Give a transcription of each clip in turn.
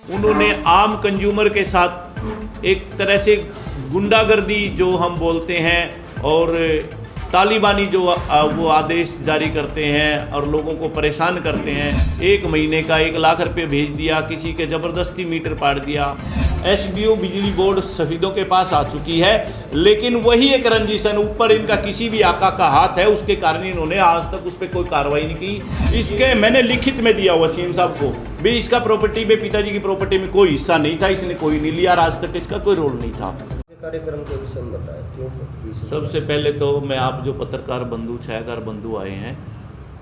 उन्होंने आम कंज्यूमर के साथ एक तरह से गुंडागर्दी जो हम बोलते हैं और तालिबानी जो वो आदेश जारी करते हैं और लोगों को परेशान करते हैं। 1 महीने का 1 लाख रुपये भेज दिया, किसी के ज़बरदस्ती मीटर पाड़ दिया। एसडीओ बिजली बोर्ड शहीदों के पास आ चुकी है, लेकिन वही एक रंजिशन ऊपर इनका किसी भी आका का हाथ है, उसके कारण इन्होंने आज तक उस पर कोई कार्रवाई नहीं की। इसके मैंने लिखित में दिया वसीम साहब को भी, इसका प्रॉपर्टी में पिताजी की प्रॉपर्टी में कोई हिस्सा नहीं था, इसने कोई नहीं लिया, आज तक इसका कोई रोल नहीं था। कार्यक्रम के विषय में बताएं क्यों। सबसे पहले तो मैं आप जो पत्रकार बंधु छायाकार बंधु आए हैं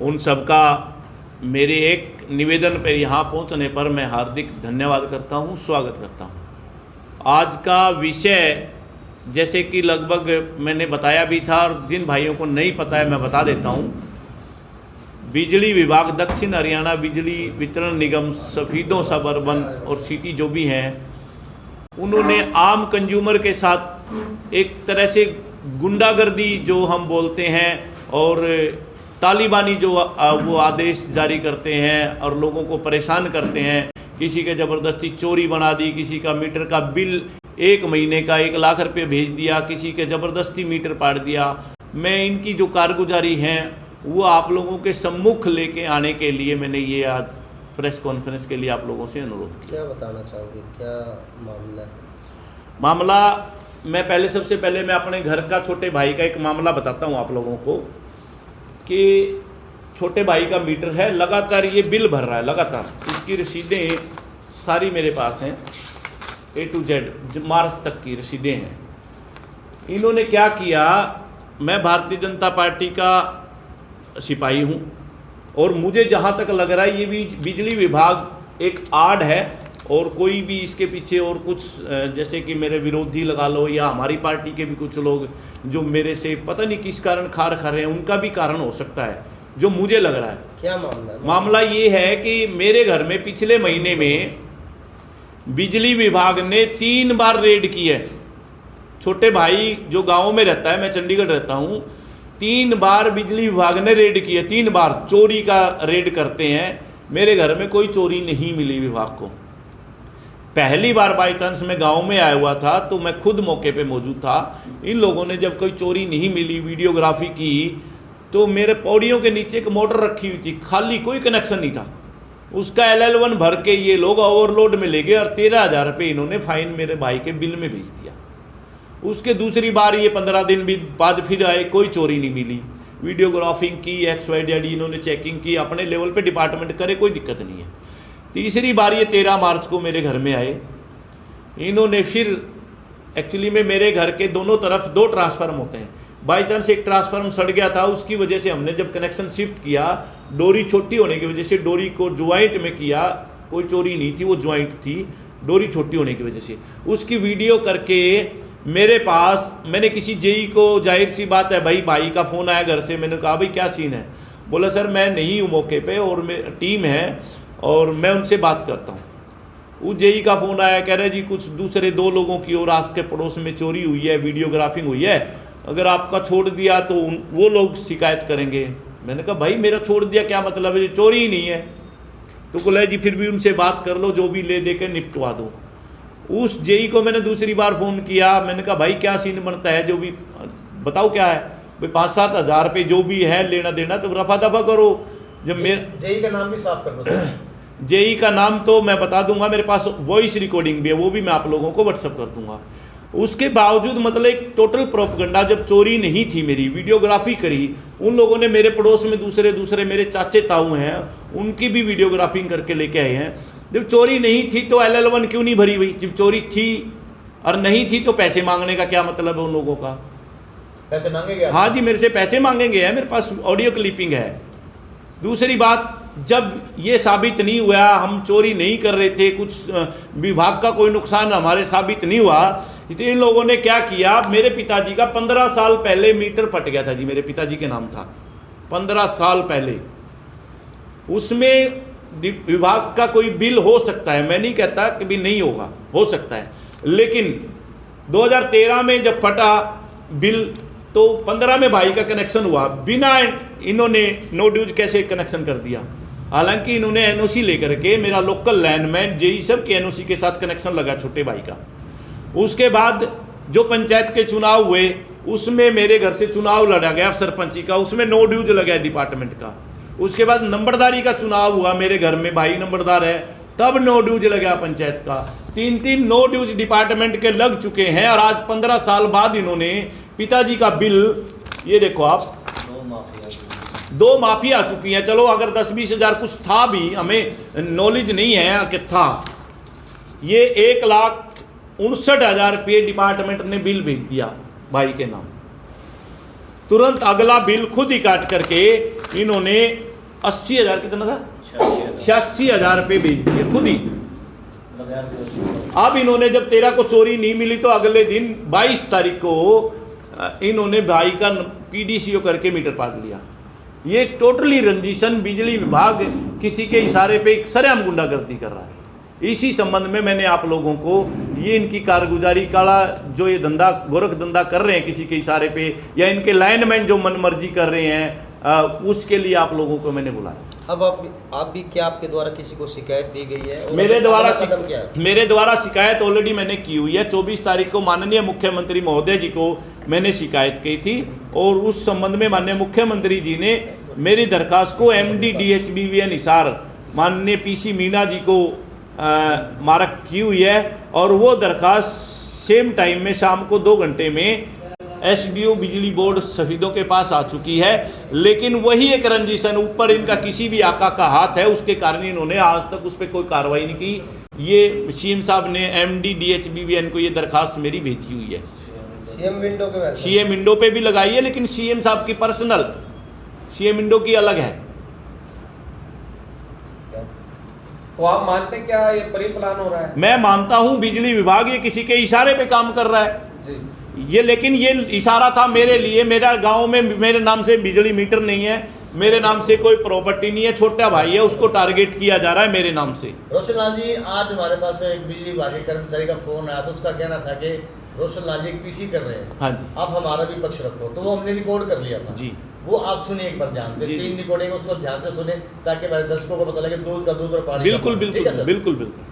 उन सबका मेरे एक निवेदन पर यहाँ पहुँचने पर मैं हार्दिक धन्यवाद करता हूँ, स्वागत करता हूँ। आज का विषय जैसे कि लगभग मैंने बताया भी था और जिन भाइयों को नहीं पता है मैं बता देता हूँ। बिजली विभाग दक्षिण हरियाणा बिजली वितरण निगम शहीदों सब अर्बन और सिटी जो भी हैं, उन्होंने आम कंज्यूमर के साथ एक तरह से गुंडागर्दी जो हम बोलते हैं और तालिबानी जो वो आदेश जारी करते हैं और लोगों को परेशान करते हैं। किसी के ज़बरदस्ती चोरी बना दी, किसी का मीटर का बिल 1 महीने का 1 लाख रुपये भेज दिया, किसी के ज़बरदस्ती मीटर पाड़ दिया। मैं इनकी जो कारगुजारी हैं वो आप लोगों के सम्मुख लेके आने के लिए मैंने ये आज प्रेस कॉन्फ्रेंस के लिए आप लोगों से अनुरोध। क्या बताना चाहोगे, क्या मामला है? मामला मैं पहले सबसे पहले मैं अपने घर का छोटे भाई का एक मामला बताता हूँ आप लोगों को कि छोटे भाई का मीटर है, लगातार ये बिल भर रहा है, लगातार इसकी रसीदें सारी मेरे पास हैं, A to Z मार्च तक की रसीदें हैं। इन्होंने क्या किया, मैं भारतीय जनता पार्टी का सिपाही हूँ और मुझे जहाँ तक लग रहा है ये भी बिजली विभाग एक आड़ है और कोई भी इसके पीछे और कुछ जैसे कि मेरे विरोधी लगा लो या हमारी पार्टी के भी कुछ लोग जो मेरे से पता नहीं किस कारण खार खा रहे हैं, उनका भी कारण हो सकता है जो मुझे लग रहा है। क्या मामला है? मामला ये है कि मेरे घर में पिछले महीने में बिजली विभाग ने 3 बार रेड की है। छोटे भाई जो गाँव में रहता है, मैं चंडीगढ़ रहता हूँ, 3 बार बिजली विभाग ने रेड की है। 3 बार चोरी का रेड करते हैं। मेरे घर में कोई चोरी नहीं मिली विभाग को। पहली बार बाई चांस मैं गांव में आया हुआ था तो मैं खुद मौके पे मौजूद था। इन लोगों ने जब कोई चोरी नहीं मिली, वीडियोग्राफी की, तो मेरे पौड़ियों के नीचे एक मोटर रखी हुई थी, खाली, कोई कनेक्शन नहीं था। उसका LL1 भर के ये लोग ओवरलोड में ले गए और 13,000 रुपये इन्होंने फाइन मेरे भाई के बिल में भेज दिया। उसके दूसरी बार ये 15 दिन भी बाद फिर आए, कोई चोरी नहीं मिली। वीडियोग्राफिंग की, XYZ इन्होंने चेकिंग की, अपने लेवल पे डिपार्टमेंट करे, कोई दिक्कत नहीं है। तीसरी बार ये 13 मार्च को मेरे घर में आए। इन्होंने फिर एक्चुअली में मेरे घर के दोनों तरफ 2 ट्रांसफार्म होते हैं। बाई चांस एक ट्रांसफार्म सड़ गया था, उसकी वजह से हमने जब कनेक्शन शिफ्ट किया, डोरी छोटी होने की वजह से डोरी को ज्वाइंट में किया। कोई चोरी नहीं थी, वो ज्वाइंट थी, डोरी छोटी होने की वजह से। उसकी वीडियो करके मेरे पास, मैंने किसी जेई को, जाहिर सी बात है भाई का फ़ोन आया घर से, मैंने कहा भाई क्या सीन है? बोला सर मैं नहीं हूँ मौके पे और टीम है और मैं उनसे बात करता हूँ। वो जेई का फ़ोन आया, कह रहे जी कुछ दूसरे 2 लोगों की और आपके पड़ोस में चोरी हुई है, वीडियोग्राफिंग हुई है, अगर आपका छोड़ दिया तो वो लोग शिकायत करेंगे। मैंने कहा भाई मेरा छोड़ दिया क्या मतलब है, चोरी ही नहीं है। तो बोला जी फिर भी उनसे बात कर लो, जो भी ले दे के निपटवा दो। उस जेई को मैंने दूसरी बार फ़ोन किया, मैंने कहा भाई क्या सीन बनता है, जो भी बताओ क्या है। भाई 5-7 हज़ार रुपये जो भी है लेना देना तो रफा दफा करो। जब मेरे जेई का नाम भी साफ कर दो। जेई का नाम तो मैं बता दूंगा, मेरे पास वॉइस रिकॉर्डिंग भी है, वो भी मैं आप लोगों को व्हाट्सअप कर दूंगा। उसके बावजूद मतलब एक टोटल प्रोपगंडा, जब चोरी नहीं थी मेरी, वीडियोग्राफी करी, उन लोगों ने मेरे पड़ोस में दूसरे मेरे चाचे ताऊ हैं, उनकी भी वीडियोग्राफिंग करके लेके आए हैं। जब चोरी नहीं थी तो LL1 क्यों नहीं भरी हुई? जब चोरी थी और नहीं थी तो पैसे मांगने का क्या मतलब है उन लोगों का? पैसे मांगेंगे? हाँ जी, मेरे से पैसे मांगेंगे, है मेरे पास ऑडियो क्लिपिंग है। दूसरी बात, जब ये साबित नहीं हुआ हम चोरी नहीं कर रहे थे, कुछ विभाग का कोई नुकसान हमारे साबित नहीं हुआ, तो इन लोगों ने क्या किया, मेरे पिताजी का 15 साल पहले मीटर फट गया था जी, मेरे पिताजी के नाम था 15 साल पहले। उसमें विभाग का कोई बिल हो सकता है, मैं नहीं कहता कि भी नहीं होगा, हो सकता है, लेकिन 2013 में जब फटा बिल तो 15 में भाई का कनेक्शन हुआ, बिना इन्होंने नो ड्यूज कैसे कनेक्शन कर दिया। हालांकि इन्होंने एनओसी लेकर के, मेरा लोकल लैंडमैन जेई सब के एनओसी के साथ कनेक्शन लगा छोटे भाई का। उसके बाद जो पंचायत के चुनाव हुए उसमें मेरे घर से चुनाव लड़ा गया सरपंची का, उसमें नो ड्यूज लगा डिपार्टमेंट का। उसके बाद नंबरदारी का चुनाव हुआ मेरे घर में, भाई नंबरदार है, तब नो ड्यूज लगा पंचायत का। 3 नो ड्यूज डिपार्टमेंट के लग चुके हैं। और आज 15 साल बाद इन्होंने पिताजी का बिल, ये देखो आप, 2 माफी आ चुकी हैं। चलो अगर 10-20 हज़ार कुछ था भी, हमें नॉलेज नहीं है कि था, ये 1,59,000 रुपये डिपार्टमेंट ने बिल भेज दिया भाई के नाम। तुरंत अगला बिल खुद ही काट करके इन्होंने 80,000, कितना था, 86,000 रुपये भेज दिए खुद ही। अब इन्होंने जब 13 को चोरी नहीं मिली तो अगले दिन 22 तारीख को इन्होंने भाई का पीडीसीओ करके मीटर पाट लिया। ये टोटली रंजिशन, बिजली विभाग किसी के इशारे पे एक सरेआम गुंडागर्दी कर रहा है। इसी संबंध में मैंने आप लोगों को ये इनकी कारगुजारी, काला जो ये धंधा, गोरख धंधा कर रहे हैं किसी के इशारे पे, या इनके लाइनमैन जो मनमर्जी कर रहे हैं, उसके लिए आप लोगों को मैंने बुलाया। अब आप भी क्या, आपके द्वारा किसी को शिकायत दी गई है? मेरे क्या द्वारा शिकायत ऑलरेडी मैंने की हुई है। 24 तारीख को माननीय मुख्यमंत्री महोदय जी को मैंने शिकायत की थी और उस संबंध में माननीय मुख्यमंत्री जी ने मेरी दरखास्त को MD DHBVN हिसार माननीय PC मीना जी को मार्क की हुई है। और वो दरखास्त सेम टाइम में शाम को 2 घंटे में SDO बिजली बोर्ड शहीदों के पास आ चुकी है। लेकिन वही एक रंजिशन, ऊपर इनका किसी भी आका का हाथ है, उसके कारण इन्होंने आज तक उस पर कोई कार्रवाई नहीं की। ये CM साहब ने MD DHBVN को ये दरखास्त मेरी भेजी हुई है। CM विंडो पे भी लगाई है, लेकिन CM साहब की पर्सनल, CM विंडो की अलग है। तो आप मानते क्या ये प्री प्लान हो रहा है? मैं मानता हूं बिजली विभाग ये किसी के इशारे पे काम कर रहा है जी। ये, लेकिन ये इशारा था मेरे लिए। मेरा गांव में मेरे नाम से बिजली मीटर नहीं है, मेरे नाम से कोई प्रॉपर्टी नहीं है, छोटा भाई है, उसको टारगेट किया जा रहा है मेरे नाम से। रोशन लाल जी, आज हमारे पास एक बिजली विभाग के कर्मचारी का फोन आया था, उसका कहना था कि रोशन लाल जी एक PC कर रहे हैं। हाँ जी। आप हमारा भी पक्ष रखो, तो वो हमने रिकॉर्ड कर लिया था जी। वो आप सुनिए एक बार ध्यान से, 3 रिकॉर्डिंग उसको ध्यान से सुने ताकि हमारे दर्शकों को पता लगे दूध का दूध और पानी का बिल्कुल पानी। बिल्कुल ठीक है सर? बिल्कुल बिल्कुल।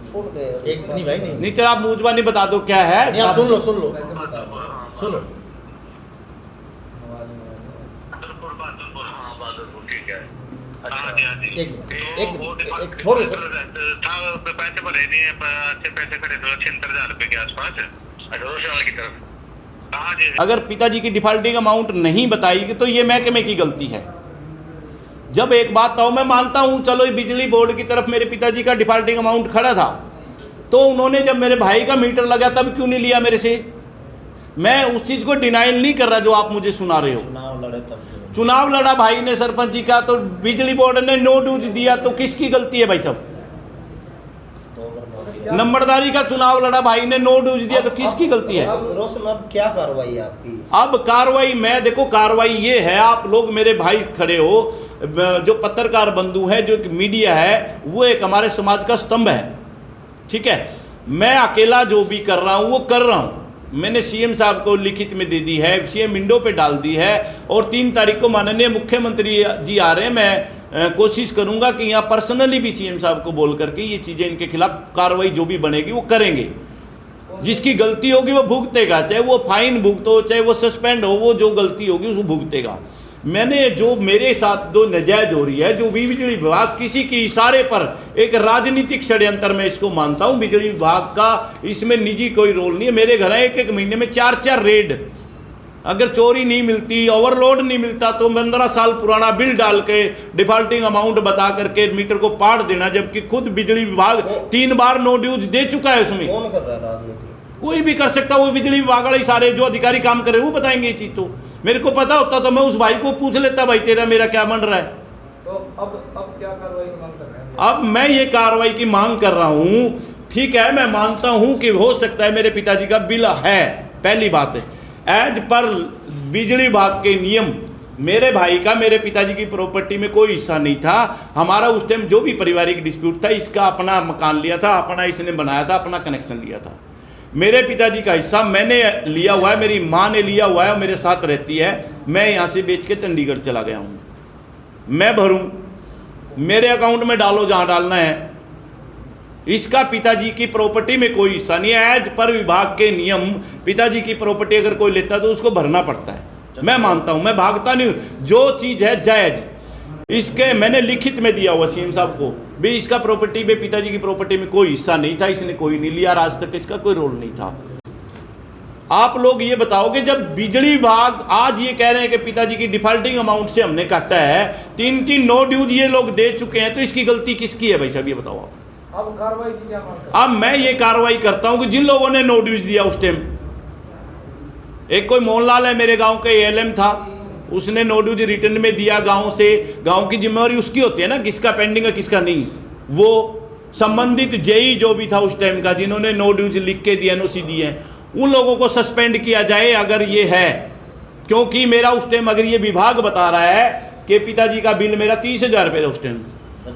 छोड़ दे एक, नहीं भाई नहीं, नहीं तेरा आप मुझबानी बता दो क्या है। नहीं आप सुन लो सुन लो कैसे बता दो? सुनो। एक छोड़ो सर। पैसे भरे नहीं है, अच्छे पैसे खड़े थे 76,000 रुपए के आसपास की तरफ। हाँ जी। अगर पिताजी की डिफॉल्टिंग अमाउंट नहीं बताई तो ये महकमे की गलती है। जब एक बात तो मैं मानता हूं, चलो ये बिजली बोर्ड की तरफ मेरे पिताजी का डिफॉल्टिंग अमाउंट खड़ा था, तो उन्होंने जब मेरे भाई का मीटर लगा तब क्यों नहीं लिया मेरे से? मैं उस चीज को डिनाइल नहीं कर रहा जो आप मुझे सुना रहे हो। चुनाव लड़ा भाई ने सरपंच जी का, तो बिजली बोर्ड ने नो ड्यूज दिया, तो किसकी गलती है भाई साहब? नंबरदारी का चुनाव लड़ा भाई ने, नो ड्यूज दिया, तो किसकी गलती है? रोशन, अब क्या कार्रवाई है आपकी? अब कार्रवाई मैं देखो, कार्रवाई ये है, आप लोग मेरे भाई खड़े हो, जो पत्रकार बंधु है, जो मीडिया है, वो एक हमारे समाज का स्तंभ है। ठीक है, मैं अकेला जो भी कर रहा हूँ वो कर रहा हूँ। मैंने CM साहब को लिखित में दे दी है, CM विंडो पे डाल दी है, और 3 तारीख को माननीय मुख्यमंत्री जी आ रहे हैं। मैं कोशिश करूंगा कि यहाँ पर्सनली भी CM साहब को बोल करके ये चीज़ें इनके खिलाफ कार्रवाई जो भी बनेगी वो करेंगे। जिसकी गलती होगी वो भुगतेगा, चाहे वो फाइन भुगतो, चाहे वो सस्पेंड हो, वो जो गलती होगी उसको भुगतेगा। मैंने जो मेरे साथ जो नाजायज हो रही है, जो बिजली विभाग किसी के इशारे पर एक राजनीतिक षड्यंत्र में इसको मानता हूं। बिजली विभाग का इसमें निजी कोई रोल नहीं है। मेरे घर एक महीने में 4-4 रेड, अगर चोरी नहीं मिलती, ओवरलोड नहीं मिलता, तो 15 साल पुराना बिल डाल के डिफॉल्टिंग अमाउंट बता करके मीटर को पाट देना, जबकि खुद बिजली विभाग 3 बार नो ड्यूज दे चुका है। उसमें कौन कर रहा है राजनीति? कोई भी कर सकता, वो बिजली विभाग वाले सारे जो अधिकारी काम कर रहे हैं वो बताएंगे ये चीज। तो मेरे को पता होता तो मैं उस भाई को पूछ लेता, भाई तेरा मेरा क्या बन रहा है। तो अब क्या कार्रवाई की मांग कर रहे हैं? अब मैं ये कार्रवाई की मांग कर रहा हूं। ठीक है, मैं मानता हूं कि हो सकता है मेरे पिताजी का बिल है, पहली बात है। एज पर बिजली विभाग के नियम मेरे भाई का मेरे पिताजी की प्रॉपर्टी में कोई हिस्सा नहीं था। हमारा उस टाइम जो भी पारिवारिक डिस्प्यूट था, इसका अपना मकान लिया था, अपना इसने बनाया था, अपना कनेक्शन लिया था। मेरे पिताजी का हिस्सा मैंने लिया हुआ है, मेरी माँ ने लिया हुआ है और मेरे साथ रहती है। मैं यहाँ से बेच के चंडीगढ़ चला गया हूँ, मैं भरूँ, मेरे अकाउंट में डालो जहाँ डालना है। इसका पिताजी की प्रॉपर्टी में कोई हिस्सा नहीं है। एज पर विभाग के नियम पिताजी की प्रॉपर्टी अगर कोई लेता है तो उसको भरना पड़ता है। मैं मानता हूं, मैं भागता नहीं हूं। जो चीज है जायज, इसके मैंने लिखित में दिया हुआ सीएम साहब को भी, इसका प्रॉपर्टी में पिताजी की प्रॉपर्टी में कोई हिस्सा नहीं था, इसने कोई नहीं लिया, आज तक इसका कोई रोल नहीं था। आप लोग ये बताओगे, जब बिजली विभाग आज ये कह रहे हैं कि पिताजी की डिफॉल्टिंग अमाउंट से हमने काटा है, 3-3 नो ड्यूज ये लोग दे चुके हैं, तो इसकी गलती किसकी है भाई साहब, ये बताओ आप। अब कार्रवाई की क्या मांग? अब मैं ये कार्रवाई करता हूं कि जिन लोगों ने नो ड्यूज दिया उस टाइम, एक कोई मोहनलाल है मेरे गांव का एएलएम था, उसने नो ड्यूज रिटर्न में दिया गांव से। गांव की जिम्मेवारी उसकी होती है ना, किसका पेंडिंग है किसका नहीं। वो संबंधित जेई जो भी था उस टाइम का, जिन्होंने नो ड्यूज लिख के दिए, एनओसी दिए हैं, उन लोगों को सस्पेंड किया जाए अगर ये है। क्योंकि मेरा उस टाइम अगर ये विभाग बता रहा है कि पिताजी का बिल मेरा 30,000 रुपये था उस टाइम,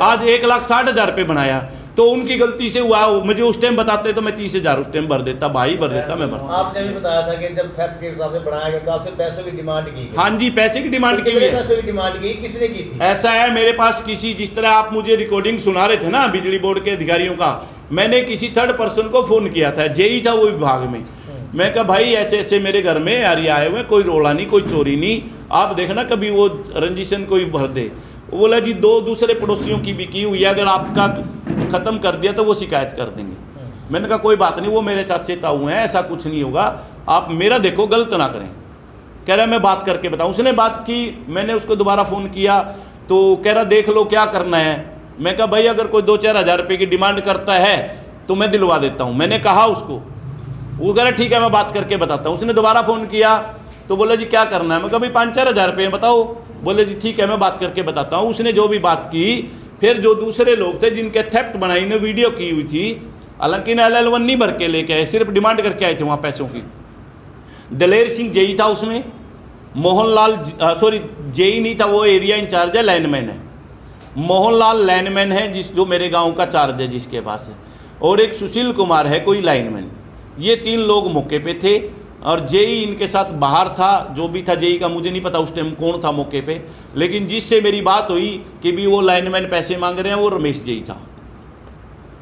आज 1,60,000 रुपये बनाया, तो उनकी गलती से हुआ। मुझे उस टाइम बताते तो मैं 30,000 उस टाइम भर देता, भाई भर देता, मैं भर। आपने भी बताया था कि जब थेफ्ट के हिसाब से बढ़ाया गया तो आपसे पैसों की डिमांड की गई। हाँ जी, पैसे की डिमांड की हुई है। पैसों की डिमांड की किसने की थी? ऐसा है मेरे पास किसी, जिस तरह आप मुझे रिकॉर्डिंग सुना रहे थे ना बिजली बोर्ड के अधिकारियों का, मैंने किसी थर्ड पर्सन को फोन किया था, जेई था वो विभाग में। मैं कहा भाई ऐसे ऐसे मेरे घर में यार आए हुए, कोई रोला नहीं, कोई चोरी नहीं, आप देखना कभी वो रंजिशन कोई भर दे। वो बोला जी 2 दूसरे पड़ोसियों की भी की हुई है, अगर आपका खत्म कर दिया तो वो शिकायत कर देंगे। मैंने कहा कोई बात नहीं, वो मेरे चाचे ताऊ हैं, ऐसा कुछ नहीं होगा, आप मेरा देखो गलत ना करें। कह रहा मैं बात करके बताऊं। उसने बात की, मैंने उसको दोबारा फ़ोन किया तो कह रहा देख लो क्या करना है। मैं कहा भाई अगर कोई 2-4 हज़ार रुपये की डिमांड करता है तो मैं दिलवा देता हूँ, मैंने कहा उसको। वो कह रहा ठीक है मैं बात करके बताता हूँ। उसने दोबारा फ़ोन किया तो बोला जी क्या करना है। मैं कहा भाई 5-4 हज़ार रुपये बताओ। बोले जी ठीक है मैं बात करके बताता हूँ। उसने जो भी बात की, फिर जो दूसरे लोग थे जिनके थेफ्ट बनाई ने वीडियो की हुई थी, हालांकि LL1 नहीं भर के लेके आए, सिर्फ डिमांड करके आए थे वहाँ पैसों की। दलेर सिंह जेई था उसमें, मोहनलाल सॉरी जेई नहीं था, वो एरिया इंचार्ज है, लाइनमैन है। मोहनलाल लाइनमैन है जो मेरे गांव का चार्ज है जिसके पास है, और एक सुशील कुमार है कोई लाइनमैन। ये 3 लोग मौके पे थे और जेई इनके साथ बाहर था। जो भी था जेई का मुझे नहीं पता उस टाइम कौन था मौके पे, लेकिन जिससे मेरी बात हुई कि भी वो लाइनमैन पैसे मांग रहे हैं, वो रमेश जेई था।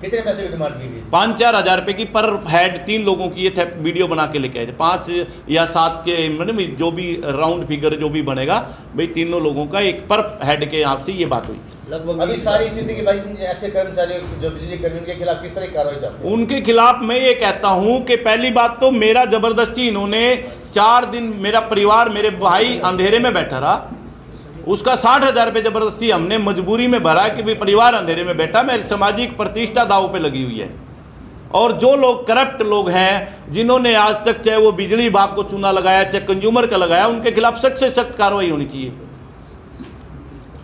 कितने पैसे की डिमांड की गई? 5-4 हज़ार रुपये की पर हेड 3 लोगों की ये थे, वीडियो बना के लेके आए थे। 5 या 7 के मतलब जो भी राउंड फिगर जो भी बनेगा भाई, तीनों लोगों का एक पर हेड के यहाँ से ये बात हुई। लगभग अभी सारी स्थिति की भाई ऐसे कर्मचारी जो बिजली कर्मियों के खिलाफ किस तरह की कार्रवाई चाहते हैं? उनके खिलाफ मैं ये कहता हूँ कि पहली बात तो मेरा जबरदस्ती इन्होंने 4 दिन मेरा परिवार, मेरे भाई अंधेरे में बैठा रहा, उसका 60,000 रुपये जबरदस्ती हमने मजबूरी में भरा कि भाई परिवार अंधेरे में बैठा, मेरी सामाजिक प्रतिष्ठा दाव पे लगी हुई है। और जो लोग करप्ट लोग हैं जिन्होंने आज तक चाहे वो बिजली विभाग को चूना लगाया चाहे कंज्यूमर का लगाया, उनके खिलाफ सख्त से सख्त कार्रवाई होनी चाहिए,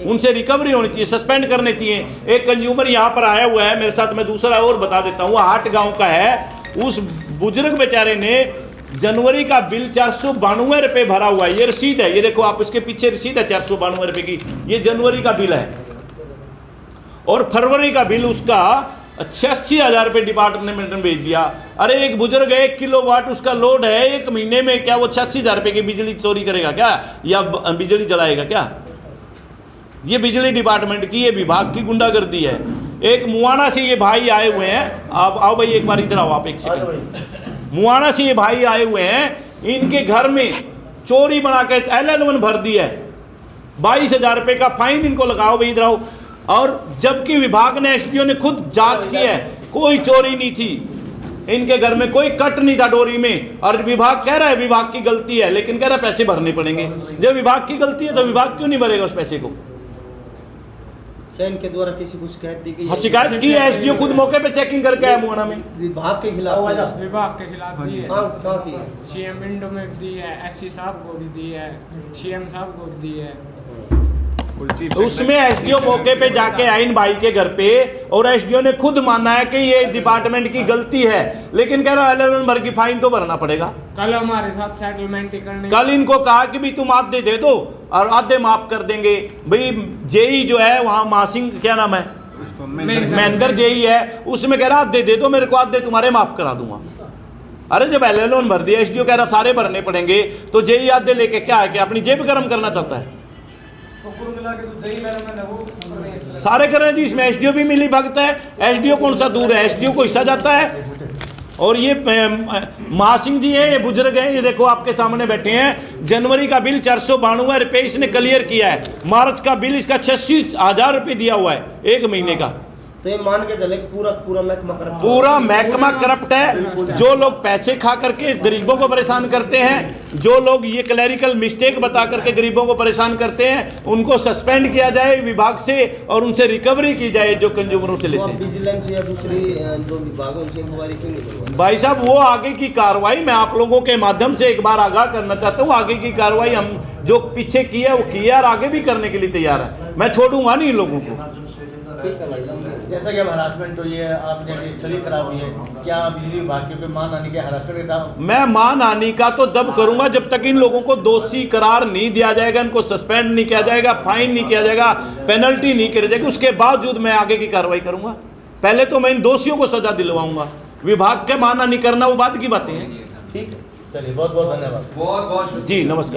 उनसे रिकवरी होनी चाहिए, सस्पेंड करने चाहिए। एक कंज्यूमर यहाँ पर आया हुआ है मेरे साथ, मैं दूसरा और बता देता हूँ, हाट गांव का है। उस बुजुर्ग बेचारे ने जनवरी का बिल 492 रुपये भरा हुआ है, ये रसीद है, ये देखो आप, इसके पीछे रसीद है 492 रुपये की, ये जनवरी का बिल है। और फरवरी का बिल उसका 86,000 रुपये डिपार्टमेंट ने भेज दिया। अरे एक बुजुर्ग 1 किलोवाट उसका लोड है, 1 महीने में क्या वो 86,000 रुपये की बिजली चोरी करेगा क्या, या बिजली जलाएगा क्या? ये बिजली डिपार्टमेंट की, ये विभाग की गुंडागर्दी है। एक मुआना से ये भाई आए हुए हैं, आप आओ भाई एक बार इधर आओ आप, एक सेकंड। मुआना से ये भाई आए हुए हैं, इनके घर में चोरी बना के LL1 भर दिया है, 22,000 रुपये का फाइन इनको लगाओ भाई, इधर आओ। और जबकि विभाग ने, SDO ने खुद जांच की है, कोई चोरी नहीं थी, इनके घर में कोई कट नहीं था डोरी में। और विभाग कह रहा है विभाग की गलती है, लेकिन कह रहा है पैसे भरने पड़ेंगे। जब विभाग की गलती है तो विभाग क्यों नहीं भरेगा उस पैसे को? क्या इनके द्वारा किसी को शिकायत दी गई? हाँ शिकायत की है, SDO खुद मौके पे चेकिंग करके आया मुआना में। विभाग के खिलाफ? विभाग के खिलाफ दी है, कहाँ की? CM विंडो में दी है, SC साहब को भी दी है, CM साहब को भी दी है। उसमें एसडीओ मौके पे जाके आए इन भाई के घर पे और एसडीओ ने खुद माना है कि ये डिपार्टमेंट की गलती है, लेकिन कह रहा है 11 भर की फाइन तो भरना पड़ेगा। कल हमारे साथ सेटलमेंट करने कल इनको कहा कि भी तुम आधे दे दो और आधे माफ कर देंगे। भाई जेई जो है वहाँ मासिंग क्या नाम है, महेंद्र जेई है, उसमें कह रहा आधे दे दो मेरे को, आधे तुम्हारे माफ करा दूंगा। अरे जब एलएलओन भर दिया, एसडीओ कह रहा सारे भरने पड़ेंगे, तो जेई आधे लेके क्या है कि अपनी जेब गर्म करना चाहता है। सारे कर रहे हैं जी, इसमें एसडीओ भी मिली भगत है। एसडीओ कौन सा दूर है, एसडीओ को हिस्सा जाता है। और ये महासिंह जी हैं, ये बुजुर्ग हैं, ये देखो आपके सामने बैठे हैं। जनवरी का बिल 492 रुपये इसने क्लियर किया है, मार्च का बिल इसका 86,000 रुपये दिया हुआ है 1 महीने का। तो ये मान के चले पूरा महकमा करप्ट, पूरा महकमा करप्ट है। जो लोग पैसे खा करके गरीबों को परेशान करते हैं, जो लोग ये क्लैरिकल मिस्टेक बता करके गरीबों को परेशान करते हैं, उनको सस्पेंड किया जाए विभाग से और उनसे रिकवरी की जाए जो कंज्यूमरों से लेते हैं। विजिलेंस या दूसरी जो विभाग है उनसे इंक्वायरी क्यों नहीं करवाई? भाई साहब वो आगे की कार्रवाई मैं आप लोगों के माध्यम से एक बार आगाह करना चाहता हूँ। आगे की कार्रवाई हम जो पीछे की है वो किया और आगे भी करने के लिए तैयार है। मैं छोड़ूंगा नहीं इन लोगों को। ठीक है भाई साहब। जैसा कि अब हरासमेंट हुई है, आपने अभी छवि खराब हुई है, क्या बिजली विभाग के ऊपर मान आने के हरासमेंट था? मैं मान हानि का तो जब करूंगा जब तक इन लोगों को दोषी करार नहीं दिया जाएगा, इनको सस्पेंड नहीं किया जाएगा, फाइन नहीं किया जाएगा, पेनल्टी नहीं करी जाएगी, उसके बावजूद मैं आगे की कार्रवाई करूंगा। पहले तो मैं इन दोषियों को सजा दिलवाऊंगा, विभाग के मान हानि करना वो बाद की बातें हैं। ठीक है, चलिए बहुत बहुत धन्यवाद। बहुत बहुत जी नमस्कार।